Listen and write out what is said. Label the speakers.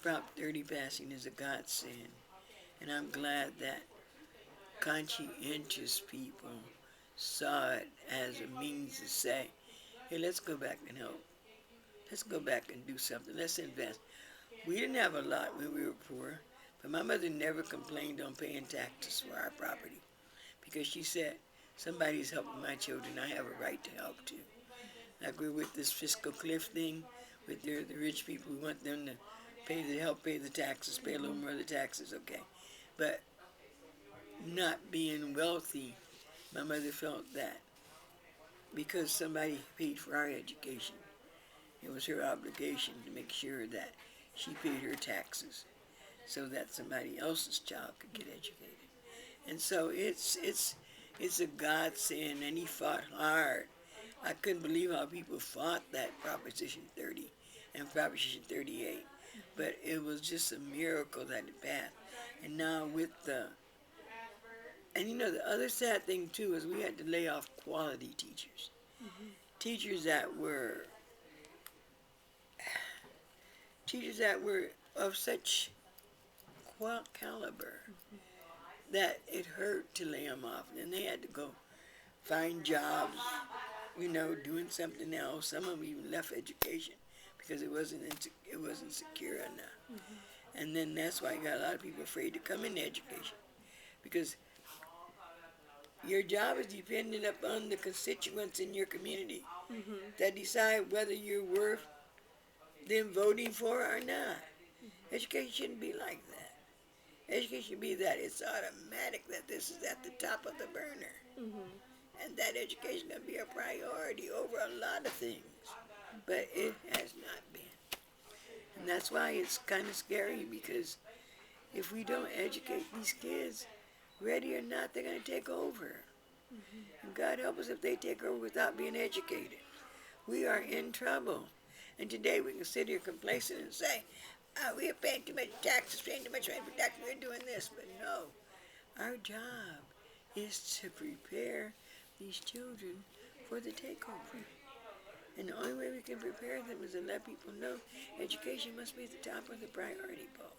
Speaker 1: Prop 30 passing is a godsend, and I'm glad that conscientious people saw it as a means to say, hey, let's go back and help. Let's go back and do something. Let's invest. We didn't have a lot when we were poor, but my mother never complained on paying taxes for our property because she said, somebody's helping my children. I have a right to help too. Like we're with this fiscal cliff thing with the rich people. We want them to help pay the taxes, pay a little more of the taxes, okay. But not being wealthy, my mother felt that because somebody paid for our education, it was her obligation to make sure that she paid her taxes so that somebody else's child could get educated. And so it's a godsend, and he fought hard. I couldn't believe how people fought that Proposition 30 and Proposition 38, but it was just a miracle that it passed. And now with the other sad thing too is we had to lay off quality teachers, teachers that were of such caliber that it hurt to lay them off. And they had to go find jobs, doing something else. Some of them even left education because it wasn't secure enough. And then that's why you got a lot of people afraid to come into education because your job is dependent upon the constituents in your community that decide whether you're worth them voting for or not. Education shouldn't be like that. Education should be that it's automatic that this is at the top of the burner. And that education is going to be a priority over a lot of things. But it has not been. And that's why it's kind of scary because if we don't educate these kids, ready or not, they're going to take over. And God help us if they take over without being educated. We are in trouble. And today we can sit here complacent and say, we are paying too much taxes, paying too much money for taxes, we're doing this. But no, our job is to prepare these children for the takeover. And the only way we can prepare them is to let people know education must be at the top of the priority poll.